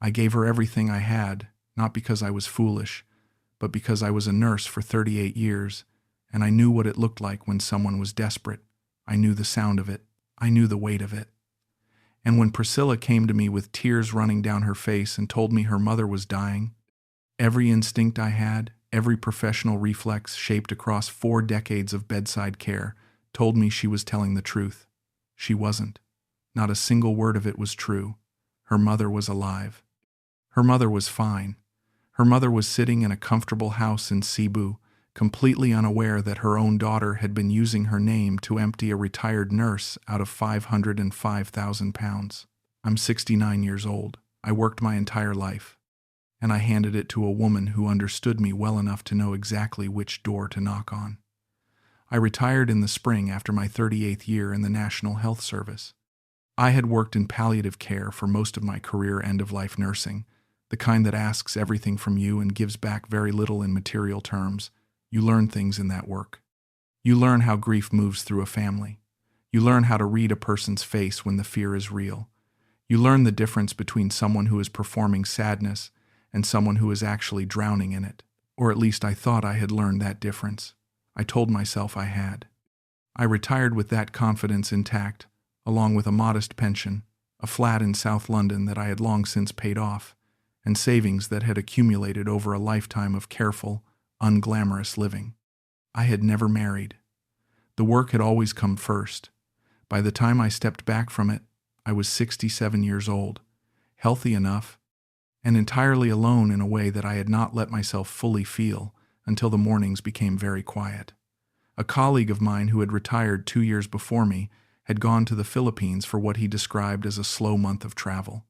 I gave her everything I had, not because I was foolish, but because I was a nurse for 38 years, and I knew what it looked like when someone was desperate. I knew the sound of it. I knew the weight of it. And when Priscilla came to me with tears running down her face and told me her mother was dying, every instinct I had, every professional reflex shaped across 4 decades of bedside care, told me she was telling the truth. She wasn't. Not a single word of it was true. Her mother was alive. Her mother was fine. Her mother was sitting in a comfortable house in Cebu, completely unaware that her own daughter had been using her name to empty a retired nurse out of £505,000. I'm 69 years old. I worked my entire life, and I handed it to a woman who understood me well enough to know exactly which door to knock on. I retired in the spring after my 38th year in the National Health Service. I had worked in palliative care for most of my career, end-of-life nursing, the kind that asks everything from you and gives back very little in material terms. You learn things in that work. You learn how grief moves through a family. You learn how to read a person's face when the fear is real. You learn the difference between someone who is performing sadness and someone who is actually drowning in it. Or at least I thought I had learned that difference. I told myself I had. I retired with that confidence intact, along with a modest pension, a flat in South London that I had long since paid off, and savings that had accumulated over a lifetime of careful, unglamorous living. I had never married. The work had always come first. By the time I stepped back from it, I was 67 years old, healthy enough, and entirely alone in a way that I had not let myself fully feel until the mornings became very quiet. A colleague of mine who had retired 2 years before me had gone to the Philippines for what he described as a slow month of travel,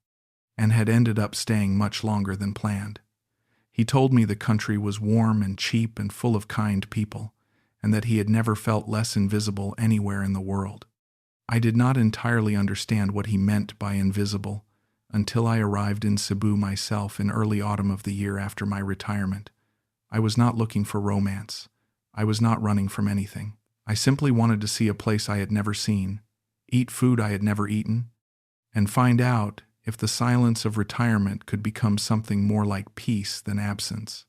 and had ended up staying much longer than planned. He told me the country was warm and cheap and full of kind people, and that he had never felt less invisible anywhere in the world. I did not entirely understand what he meant by invisible until I arrived in Cebu myself in early autumn of the year after my retirement. I was not looking for romance. I was not running from anything. I simply wanted to see a place I had never seen, eat food I had never eaten, and find out if the silence of retirement could become something more like peace than absence.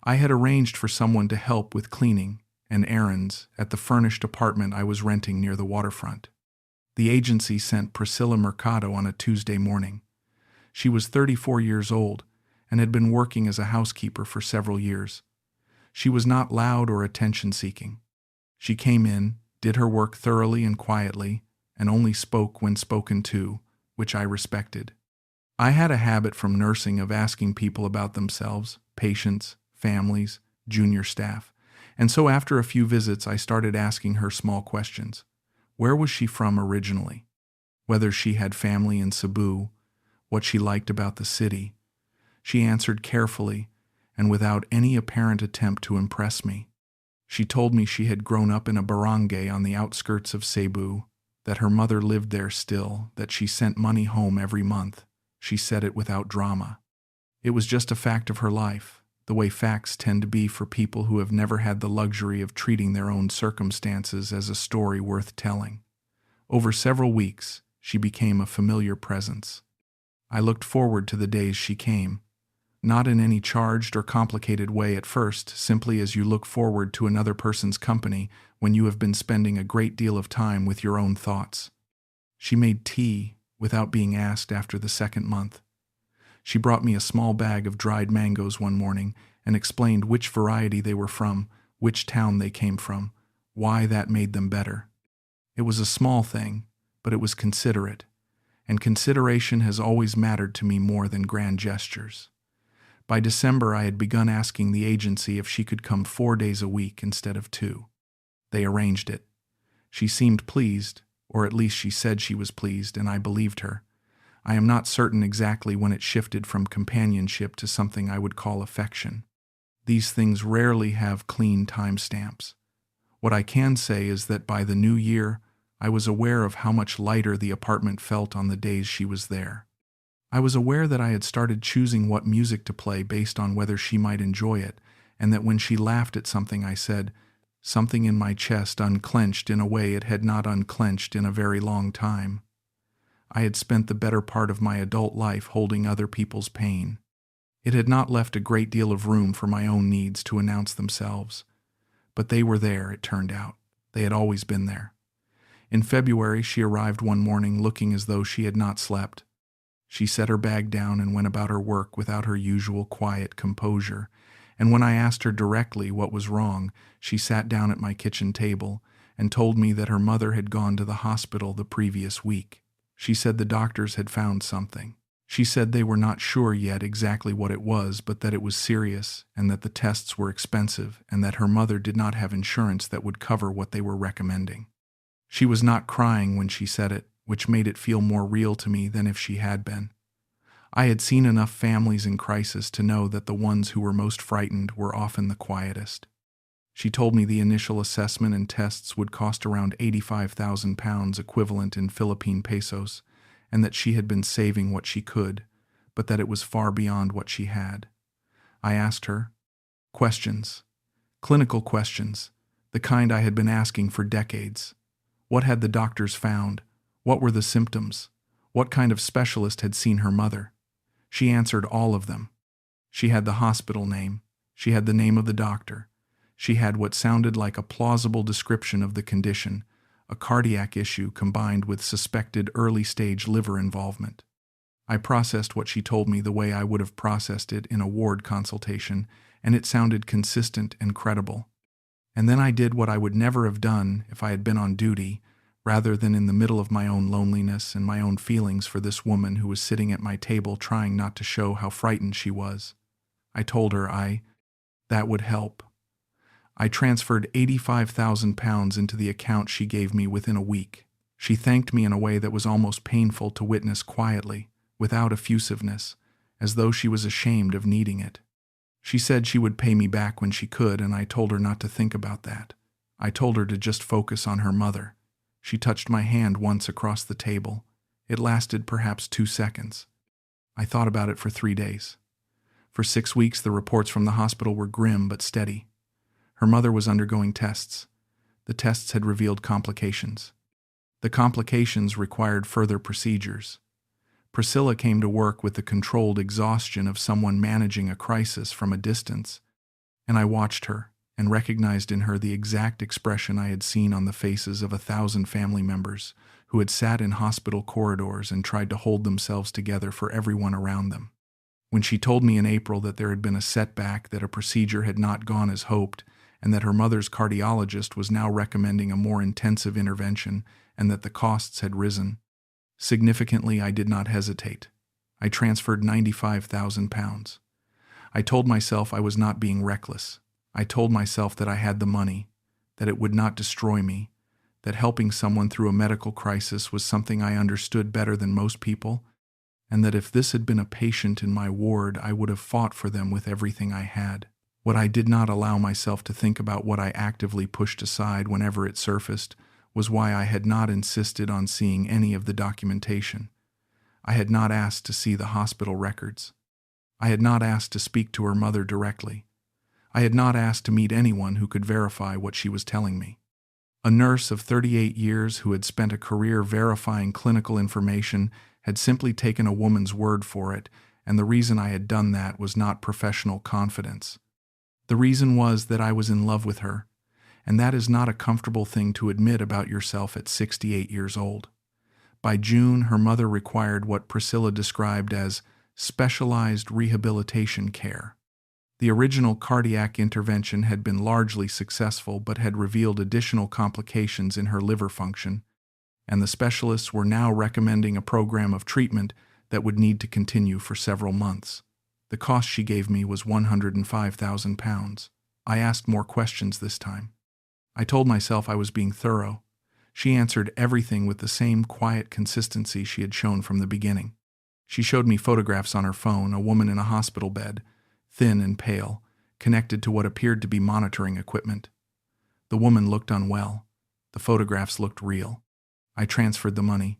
I had arranged for someone to help with cleaning and errands at the furnished apartment I was renting near the waterfront. The agency sent Priscilla Mercado on a Tuesday morning. She was 34 years old and had been working as a housekeeper for several years. She was not loud or attention-seeking. She came in, did her work thoroughly and quietly, and only spoke when spoken to, which I respected. I had a habit from nursing of asking people about themselves, patients, families, junior staff, and so after a few visits I started asking her small questions. Where was she from originally? Whether she had family in Cebu, what she liked about the city. She answered carefully and without any apparent attempt to impress me. She told me she had grown up in a barangay on the outskirts of Cebu, that her mother lived there still, that she sent money home every month. She said it without drama. It was just a fact of her life, the way facts tend to be for people who have never had the luxury of treating their own circumstances as a story worth telling. Over several weeks, she became a familiar presence. I looked forward to the days she came, not in any charged or complicated way at first, simply as you look forward to another person's company when you have been spending a great deal of time with your own thoughts. She made tea without being asked after the second month. She brought me a small bag of dried mangoes one morning and explained which variety they were from, which town they came from, why that made them better. It was a small thing, but it was considerate, and consideration has always mattered to me more than grand gestures. By December, I had begun asking the agency if she could come 4 days a week instead of 2. They arranged it. She seemed pleased, or at least she said she was pleased, and I believed her. I am not certain exactly when it shifted from companionship to something I would call affection. These things rarely have clean timestamps. What I can say is that by the new year, I was aware of how much lighter the apartment felt on the days she was there. I was aware that I had started choosing what music to play based on whether she might enjoy it, and that when she laughed at something I said, something in my chest unclenched in a way it had not unclenched in a very long time. I had spent the better part of my adult life holding other people's pain. It had not left a great deal of room for my own needs to announce themselves. But they were there, it turned out. They had always been there. In February, she arrived one morning looking as though she had not slept. She set her bag down and went about her work without her usual quiet composure, and when I asked her directly what was wrong, she sat down at my kitchen table and told me that her mother had gone to the hospital the previous week. She said the doctors had found something. She said they were not sure yet exactly what it was, but that it was serious and that the tests were expensive and that her mother did not have insurance that would cover what they were recommending. She was not crying when she said it, which made it feel more real to me than if she had been. I had seen enough families in crisis to know that the ones who were most frightened were often the quietest. She told me the initial assessment and tests would cost around 85,000 pounds equivalent in Philippine pesos, and that she had been saving what she could, but that it was far beyond what she had. I asked her questions, clinical questions, the kind I had been asking for decades. What had the doctors found? What were the symptoms? What kind of specialist had seen her mother? She answered all of them. She had the hospital name. She had the name of the doctor. She had what sounded like a plausible description of the condition, a cardiac issue combined with suspected early-stage liver involvement. I processed what she told me the way I would have processed it in a ward consultation, and it sounded consistent and credible. And then I did what I would never have done if I had been on duty, rather than in the middle of my own loneliness and my own feelings for this woman who was sitting at my table trying not to show how frightened she was. I told her that would help. I transferred 85,000 pounds into the account she gave me within a week. She thanked me in a way that was almost painful to witness quietly, without effusiveness, as though she was ashamed of needing it. She said she would pay me back when she could, and I told her not to think about that. I told her to just focus on her mother. She touched my hand once across the table. It lasted perhaps 2 seconds. I thought about it for 3 days. For 6 weeks, the reports from the hospital were grim but steady. Her mother was undergoing tests. The tests had revealed complications. The complications required further procedures. Priscilla came to work with the controlled exhaustion of someone managing a crisis from a distance, and I watched her and recognized in her the exact expression I had seen on the faces of 1,000 family members who had sat in hospital corridors and tried to hold themselves together for everyone around them. When she told me in April that there had been a setback, that a procedure had not gone as hoped, and that her mother's cardiologist was now recommending a more intensive intervention, and that the costs had risen, significantly, I did not hesitate. I transferred 95,000 pounds. I told myself I was not being reckless. I told myself that I had the money, that it would not destroy me, that helping someone through a medical crisis was something I understood better than most people, and that if this had been a patient in my ward, I would have fought for them with everything I had. What I did not allow myself to think about, what I actively pushed aside whenever it surfaced, was why I had not insisted on seeing any of the documentation. I had not asked to see the hospital records. I had not asked to speak to her mother directly. I had not asked to meet anyone who could verify what she was telling me. A nurse of 38 years who had spent a career verifying clinical information had simply taken a woman's word for it, and the reason I had done that was not professional confidence. The reason was that I was in love with her, and that is not a comfortable thing to admit about yourself at 68 years old. By June, her mother required what Priscilla described as specialized rehabilitation care. The original cardiac intervention had been largely successful but had revealed additional complications in her liver function, and the specialists were now recommending a program of treatment that would need to continue for several months. The cost she gave me was 105,000 pounds. I asked more questions this time. I told myself I was being thorough. She answered everything with the same quiet consistency she had shown from the beginning. She showed me photographs on her phone, a woman in a hospital bed, thin and pale, connected to what appeared to be monitoring equipment. The woman looked unwell. The photographs looked real. I transferred the money.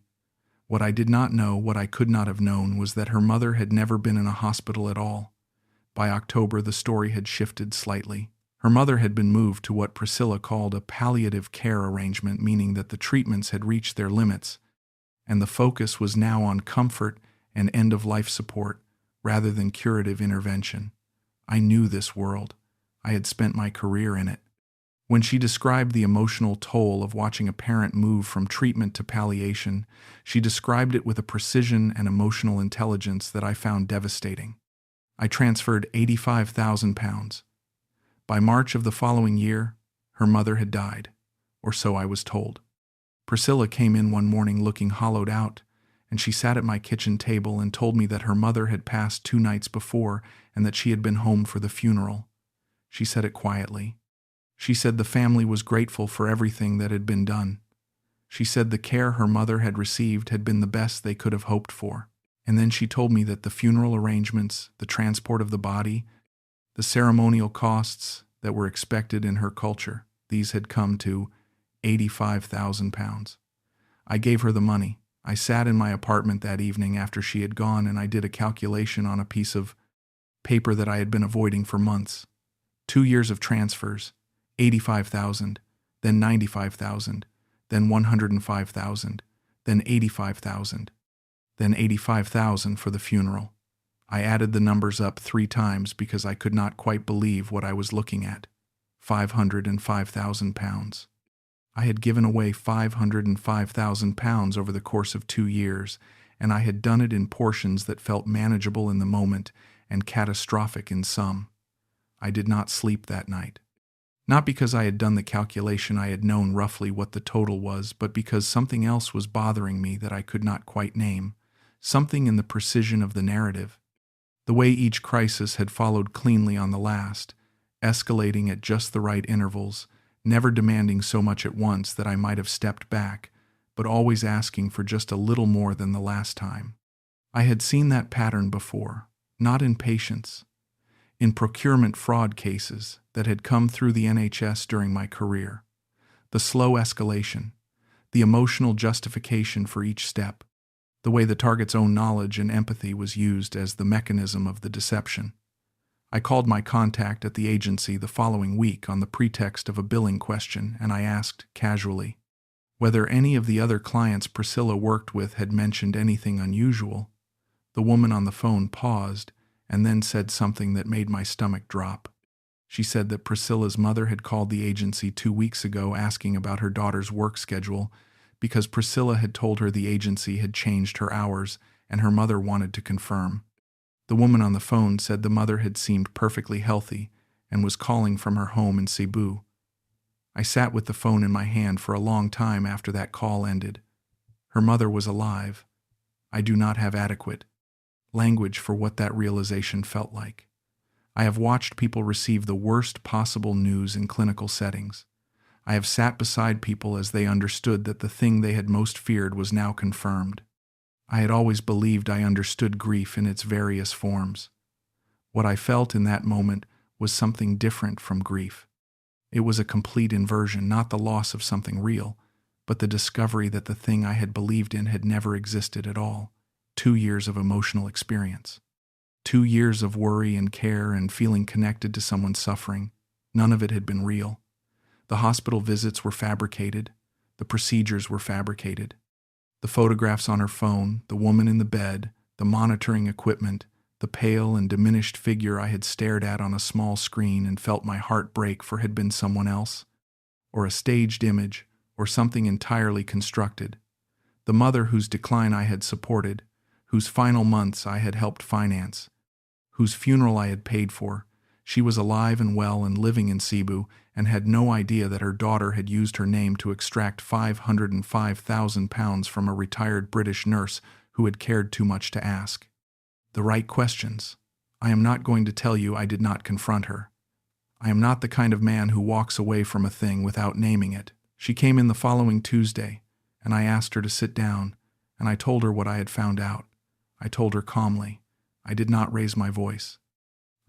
What I did not know, what I could not have known, was that her mother had never been in a hospital at all. By October, the story had shifted slightly. Her mother had been moved to what Priscilla called a palliative care arrangement, meaning that the treatments had reached their limits, and the focus was now on comfort and end-of-life support rather than curative intervention. I knew this world. I had spent my career in it. When she described the emotional toll of watching a parent move from treatment to palliation, she described it with a precision and emotional intelligence that I found devastating. I transferred 85,000 pounds. By March of the following year, her mother had died, or so I was told. Priscilla came in one morning looking hollowed out, and she sat at my kitchen table and told me that her mother had passed 2 nights before and that she had been home for the funeral. She said it quietly. She said the family was grateful for everything that had been done. She said the care her mother had received had been the best they could have hoped for. And then she told me that the funeral arrangements, the transport of the body, the ceremonial costs that were expected in her culture, these had come to 85,000 pounds. I gave her the money. I sat in my apartment that evening after she had gone and I did a calculation on a piece of paper that I had been avoiding for months. 2 years of transfers, 85,000, then 95,000, then 105,000, then 85,000, then 85,000 for the funeral. I added the numbers up 3 times because I could not quite believe what I was looking at. 505,000 pounds. I had given away 505,000 pounds over the course of 2 years, and I had done it in portions that felt manageable in the moment and catastrophic in some. I did not sleep that night. Not because I had done the calculation I had known roughly what the total was, but because something else was bothering me that I could not quite name, something in the precision of the narrative. The way each crisis had followed cleanly on the last, escalating at just the right intervals, never demanding so much at once that I might have stepped back, but always asking for just a little more than the last time. I had seen that pattern before, not in patients, in procurement fraud cases that had come through the NHS during my career. The slow escalation, the emotional justification for each step, the way the target's own knowledge and empathy was used as the mechanism of the deception. I called my contact at the agency the following week on the pretext of a billing question, and I asked, casually, whether any of the other clients Priscilla worked with had mentioned anything unusual. The woman on the phone paused and then said something that made my stomach drop. She said that Priscilla's mother had called the agency 2 weeks ago asking about her daughter's work schedule because Priscilla had told her the agency had changed her hours and her mother wanted to confirm. The woman on the phone said the mother had seemed perfectly healthy and was calling from her home in Cebu. I sat with the phone in my hand for a long time after that call ended. Her mother was alive. I do not have adequate language for what that realization felt like. I have watched people receive the worst possible news in clinical settings. I have sat beside people as they understood that the thing they had most feared was now confirmed. I had always believed I understood grief in its various forms. What I felt in that moment was something different from grief. It was a complete inversion, not the loss of something real, but the discovery that the thing I had believed in had never existed at all. 2 years of emotional experience. 2 years of worry and care and feeling connected to someone suffering. None of it had been real. The hospital visits were fabricated. The procedures were fabricated. The photographs on her phone, the woman in the bed, the monitoring equipment, the pale and diminished figure I had stared at on a small screen and felt my heart break for had been someone else, or a staged image, or something entirely constructed. The mother whose decline I had supported, whose final months I had helped finance, whose funeral I had paid for, she was alive and well and living in Cebu and had no idea that her daughter had used her name to extract 505,000 pounds from a retired British nurse who had cared too much to ask the right questions. I am not going to tell you I did not confront her. I am not the kind of man who walks away from a thing without naming it. She came in the following Tuesday, and I asked her to sit down, and I told her what I had found out. I told her calmly. I did not raise my voice.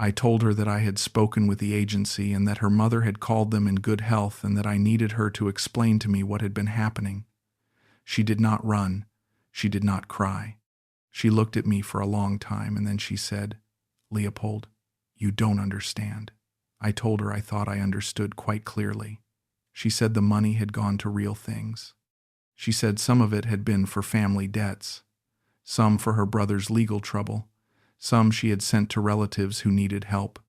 I told her that I had spoken with the agency and that her mother had called them in good health and that I needed her to explain to me what had been happening. She did not run. She did not cry. She looked at me for a long time and then she said, "Leopold, you don't understand." I told her I thought I understood quite clearly. She said the money had gone to real things. She said some of it had been for family debts, some for her brother's legal trouble, some she had sent to relatives who needed help.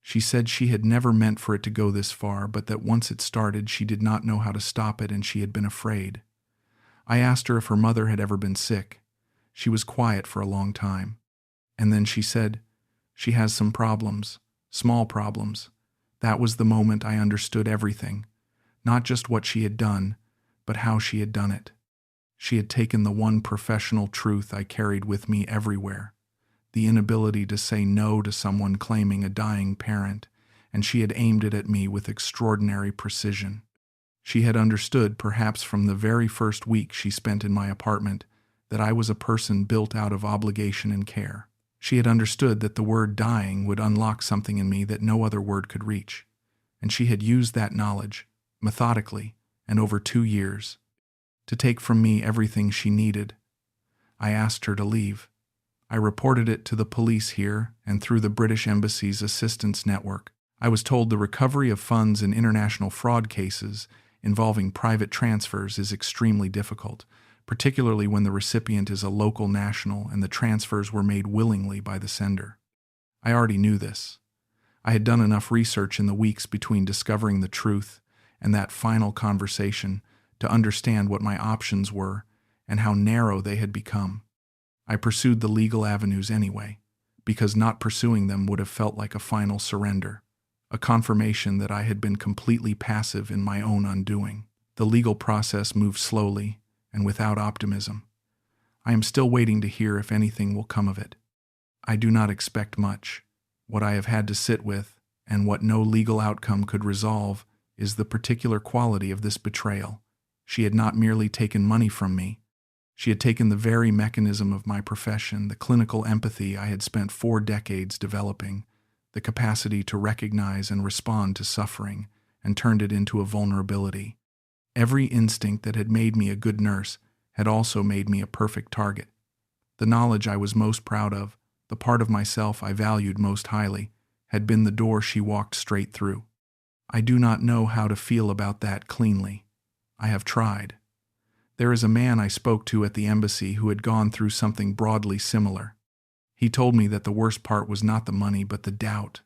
She said she had never meant for it to go this far, but that once it started, she did not know how to stop it and she had been afraid. I asked her if her mother had ever been sick. She was quiet for a long time. And then she said, "She has some problems, small problems." That was the moment I understood everything, not just what she had done, but how she had done it. She had taken the one professional truth I carried with me everywhere, the inability to say no to someone claiming a dying parent, and she had aimed it at me with extraordinary precision. She had understood, perhaps from the very first week she spent in my apartment, that I was a person built out of obligation and care. She had understood that the word dying would unlock something in me that no other word could reach, and she had used that knowledge, methodically, and over 2 years, to take from me everything she needed. I asked her to leave. I reported it to the police here and through the British Embassy's assistance network. I was told the recovery of funds in international fraud cases involving private transfers is extremely difficult, particularly when the recipient is a local national and the transfers were made willingly by the sender. I already knew this. I had done enough research in the weeks between discovering the truth and that final conversation to understand what my options were and how narrow they had become. I pursued the legal avenues anyway, because not pursuing them would have felt like a final surrender, a confirmation that I had been completely passive in my own undoing. The legal process moved slowly and without optimism. I am still waiting to hear if anything will come of it. I do not expect much. What I have had to sit with, and what no legal outcome could resolve, is the particular quality of this betrayal. She had not merely taken money from me. She had taken the very mechanism of my profession, the clinical empathy I had spent 4 decades developing, the capacity to recognize and respond to suffering, and turned it into a vulnerability. Every instinct that had made me a good nurse had also made me a perfect target. The knowledge I was most proud of, the part of myself I valued most highly, had been the door she walked straight through. I do not know how to feel about that cleanly. I have tried. There is a man I spoke to at the embassy who had gone through something broadly similar. He told me that the worst part was not the money but the doubt,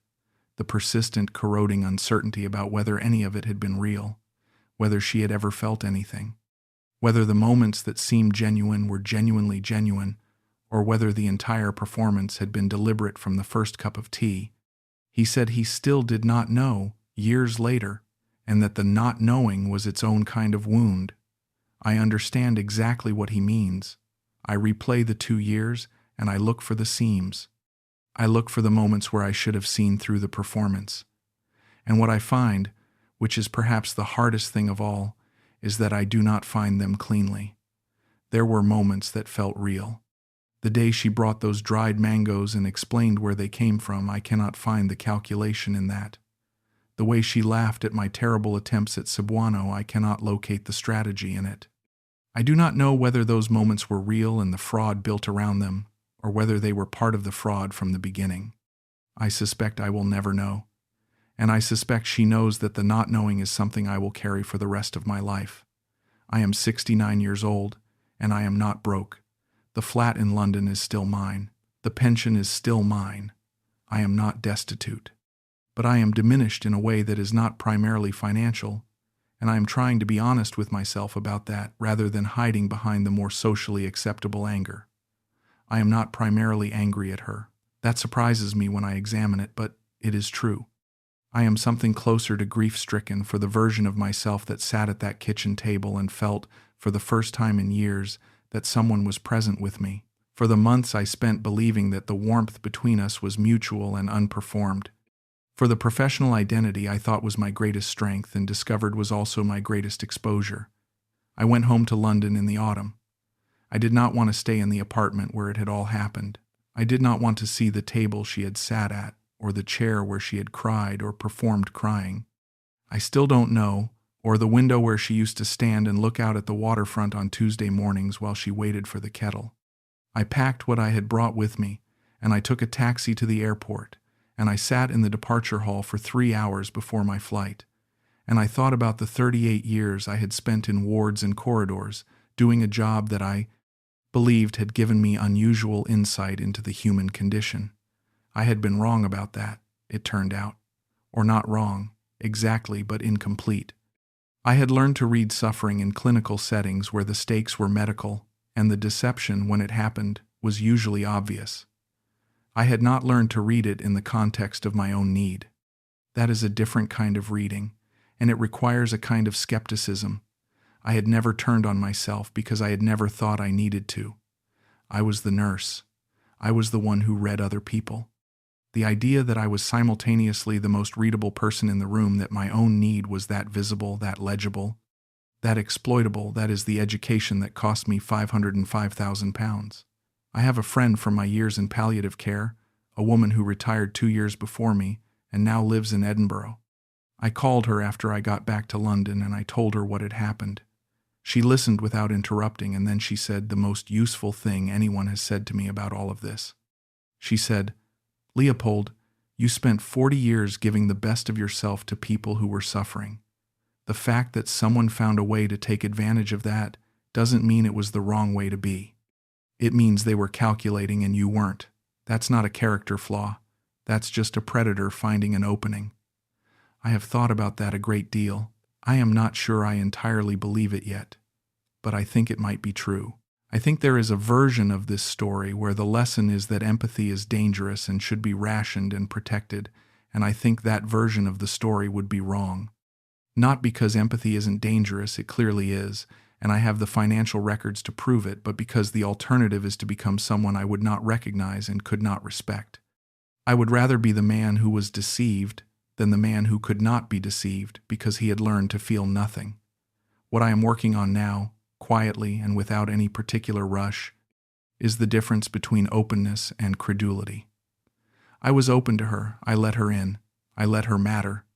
the persistent corroding uncertainty about whether any of it had been real, whether she had ever felt anything, whether the moments that seemed genuine were genuinely genuine, or whether the entire performance had been deliberate from the first cup of tea. He said he still did not know, years later, and that the not knowing was its own kind of wound. I understand exactly what he means. I replay the 2 years, and I look for the seams. I look for the moments where I should have seen through the performance. And what I find, which is perhaps the hardest thing of all, is that I do not find them cleanly. There were moments that felt real. The day she brought those dried mangoes and explained where they came from, I cannot find the calculation in that. The way she laughed at my terrible attempts at Cebuano, I cannot locate the strategy in it. I do not know whether those moments were real and the fraud built around them, or whether they were part of the fraud from the beginning. I suspect I will never know. And I suspect she knows that the not knowing is something I will carry for the rest of my life. I am 69 years old, and I am not broke. The flat in London is still mine. The pension is still mine. I am not destitute. But I am diminished in a way that is not primarily financial, and I am trying to be honest with myself about that rather than hiding behind the more socially acceptable anger. I am not primarily angry at her. That surprises me when I examine it, but it is true. I am something closer to grief-stricken for the version of myself that sat at that kitchen table and felt, for the first time in years, that someone was present with me. For the months I spent believing that the warmth between us was mutual and unperformed. For the professional identity I thought was my greatest strength and discovered was also my greatest exposure. I went home to London in the autumn. I did not want to stay in the apartment where it had all happened. I did not want to see the table she had sat at, or the chair where she had cried or performed crying. I still don't know, or the window where she used to stand and look out at the waterfront on Tuesday mornings while she waited for the kettle. I packed what I had brought with me, and I took a taxi to the airport, and I sat in the departure hall for 3 hours before my flight, and I thought about the 38 years I had spent in wards and corridors, doing a job that I believed had given me unusual insight into the human condition. I had been wrong about that, it turned out. Or not wrong, exactly, but incomplete. I had learned to read suffering in clinical settings where the stakes were medical, and the deception, when it happened, was usually obvious. I had not learned to read it in the context of my own need. That is a different kind of reading, and it requires a kind of skepticism. I had never turned on myself because I had never thought I needed to. I was the nurse. I was the one who read other people. The idea that I was simultaneously the most readable person in the room, that my own need was that visible, that legible, that exploitable, that is the education that cost me £505,000. I have a friend from my years in palliative care, a woman who retired 2 years before me and now lives in Edinburgh. I called her after I got back to London and I told her what had happened. She listened without interrupting, and then she said the most useful thing anyone has said to me about all of this. She said, "Leopold, you spent 40 years giving the best of yourself to people who were suffering. The fact that someone found a way to take advantage of that doesn't mean it was the wrong way to be. It means they were calculating and you weren't. That's not a character flaw. That's just a predator finding an opening." I have thought about that a great deal. I am not sure I entirely believe it yet, but I think it might be true. I think there is a version of this story where the lesson is that empathy is dangerous and should be rationed and protected, and I think that version of the story would be wrong. Not because empathy isn't dangerous, it clearly is, and I have the financial records to prove it, but because the alternative is to become someone I would not recognize and could not respect. I would rather be the man who was deceived than the man who could not be deceived because he had learned to feel nothing. What I am working on now, quietly and without any particular rush, is the difference between openness and credulity. I was open to her. I let her in. I let her matter.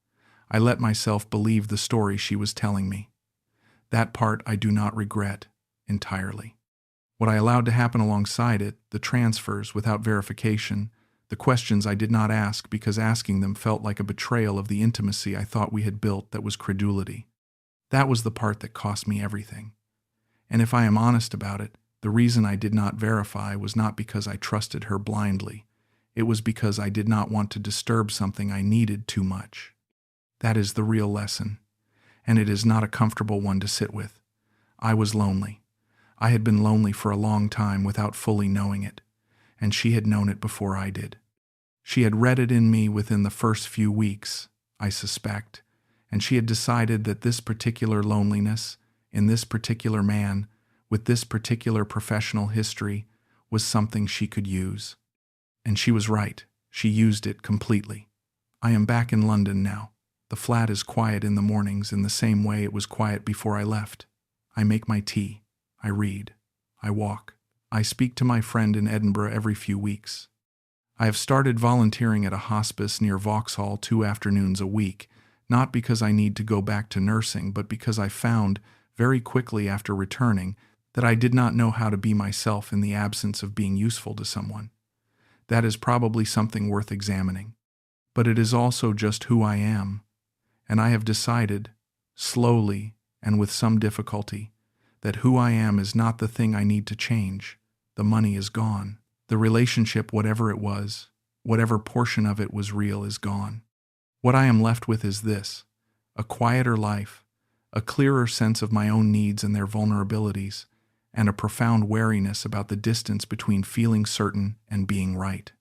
I let myself believe the story she was telling me. That part I do not regret entirely. What I allowed to happen alongside it, the transfers without verification, the questions I did not ask because asking them felt like a betrayal of the intimacy I thought we had built, that was credulity. That was the part that cost me everything. And if I am honest about it, the reason I did not verify was not because I trusted her blindly. It was because I did not want to disturb something I needed too much. That is the real lesson, and it is not a comfortable one to sit with. I was lonely. I had been lonely for a long time without fully knowing it, and she had known it before I did. She had read it in me within the first few weeks, I suspect, and she had decided that this particular loneliness, in this particular man, with this particular professional history, was something she could use. And she was right. She used it completely. I am back in London now. The flat is quiet in the mornings in the same way it was quiet before I left. I make my tea. I read. I walk. I speak to my friend in Edinburgh every few weeks. I have started volunteering at a hospice near Vauxhall 2 afternoons a week, not because I need to go back to nursing, but because I found, very quickly after returning, that I did not know how to be myself in the absence of being useful to someone. That is probably something worth examining. But it is also just who I am, and I have decided, slowly and with some difficulty, that who I am is not the thing I need to change. The money is gone. The relationship, whatever it was, whatever portion of it was real, is gone. What I am left with is this: a quieter life, a clearer sense of my own needs and their vulnerabilities, and a profound wariness about the distance between feeling certain and being right.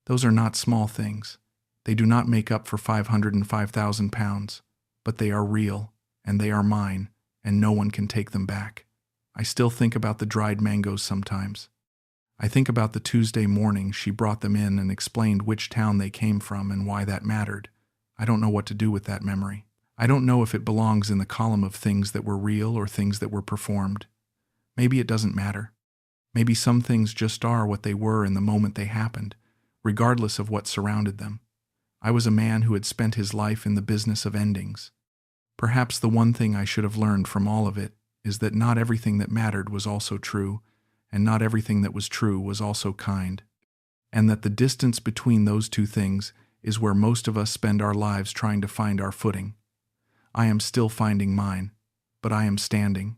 Those are not small things. They do not make up for £505,000, but they are real, and they are mine, and no one can take them back. I still think about the dried mangoes sometimes. I think about the Tuesday morning she brought them in and explained which town they came from and why that mattered. I don't know what to do with that memory. I don't know if it belongs in the column of things that were real or things that were performed. Maybe it doesn't matter. Maybe some things just are what they were in the moment they happened, regardless of what surrounded them. I was a man who had spent his life in the business of endings. Perhaps the one thing I should have learned from all of it is that not everything that mattered was also true, and not everything that was true was also kind, and that the distance between those two things is where most of us spend our lives trying to find our footing. I am still finding mine, but I am standing.